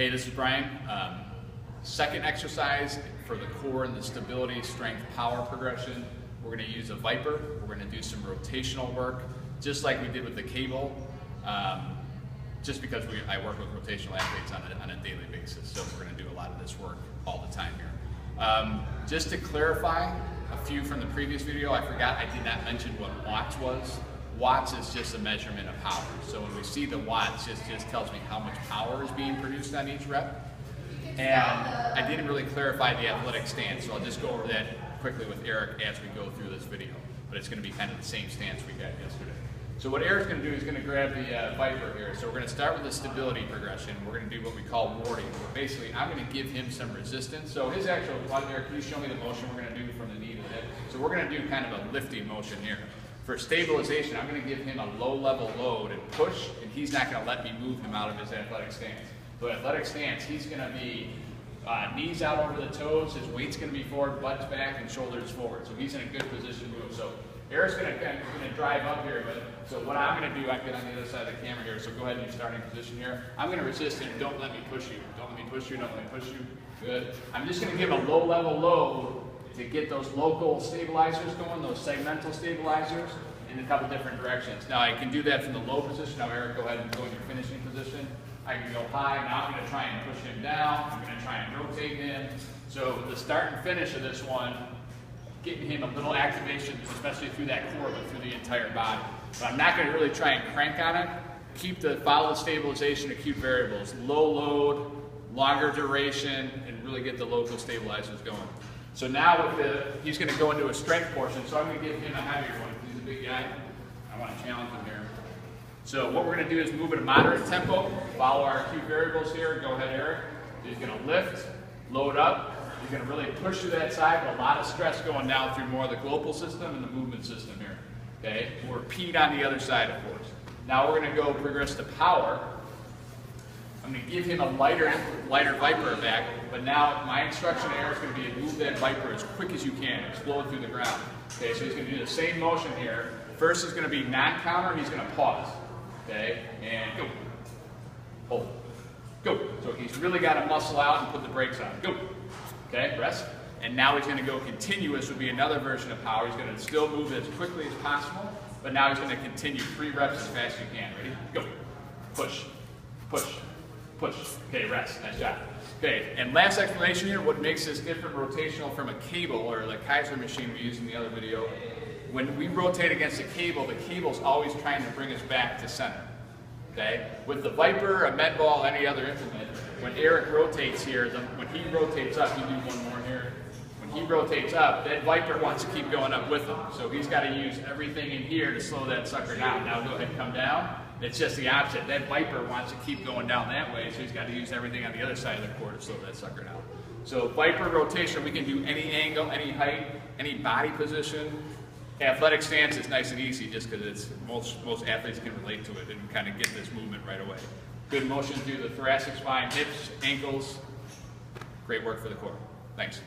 Hey, this is Brian. Second exercise for the core and the stability, strength, power progression. We're going to use a VIPR. We're going to do some rotational work, just like we did with the cable, just because I work with rotational athletes on a daily basis. So we're going to do a lot of this work all the time here. Just to clarify a few from the previous video, I forgot I did not mention what watts was. Watts is just a measurement of power. So when we see the watts, it just tells me how much power is being produced on each rep. And I didn't really clarify the athletic stance, so I'll just go over that quickly with Eric as we go through this video. But it's going to be kind of the same stance we had yesterday. So what Eric's going to do is going to grab the VIPR here. So we're going to start with the stability progression. We're going to do what we call warding. Where basically, I'm going to give him some resistance. So his actual, Eric, can you show me the motion we're going to do from the knee to the hip? So we're going to do kind of a lifting motion here. For stabilization, I'm going to give him a low-level load and push, and he's not going to let me move him out of his athletic stance. So athletic stance, he's going to be knees out over the toes, his weight's going to be forward, butt's back, and shoulders forward. So he's in a good position to move. So Eric's going to drive up here, but so what I'm going to do, I get on the other side of the camera here, so go ahead and your starting position here. I'm going to resist him. Don't let me push you. Don't let me push you. Don't let me push you. Good. I'm just going to give a low-level load to get those local stabilizers going, those segmental stabilizers, in a couple different directions. Now I can do that from the low position. Now Eric, go ahead and go in your finishing position. I can go high. Now I'm going to try and push him down. I'm going to try and rotate him. So the start and finish of this one, getting him a little activation, especially through that core, but through the entire body. But I'm not going to really try and crank on it. Follow the stabilization acute variables. Low load, longer duration, and really get the local stabilizers going. So now he's going to go into a strength portion, so I'm going to give him a heavier one. He's a big guy. I want to challenge him here. So what we're going to do is move at a moderate tempo, follow our acute variables here. Go ahead, Eric. He's going to lift, load up. He's going to really push to that side, but a lot of stress going down through more of the global system and the movement system here. Okay? We'll repeat on the other side, of course. Now we're going to go progress to power. I'm going to give him a lighter VIPR back, but now my instruction to Eric is going to be move that VIPR as quick as you can, explode through the ground. Okay, so he's going to do the same motion here. First is going to be non-counter, he's going to pause. Okay, and go. Hold. Go. So he's really got to muscle out and put the brakes on. Go. Okay, rest. And now he's going to go continuous, would be another version of power. He's going to still move as quickly as possible, but now he's going to continue 3 reps as fast as you can. Ready? Go. Push. Push. Push. Okay, rest. Nice job. Okay, and last explanation here, what makes this different rotational from a cable or the Kaiser machine we used in the other video. When we rotate against a cable, the cable's always trying to bring us back to center. Okay? With the VIPR, a med ball, any other implement, when Eric rotates here, when he rotates up, you do one more here. When he rotates up, that VIPR wants to keep going up with him. So he's got to use everything in here to slow that sucker down. Now go ahead and come down. It's just the opposite. That VIPR wants to keep going down that way, so he's got to use everything on the other side of the core to slow that sucker down. So VIPR rotation, we can do any angle, any height, any body position. Athletic stance is nice and easy just because it's most athletes can relate to it and kind of get this movement right away. Good motion through the thoracic spine, hips, ankles. Great work for the core. Thanks.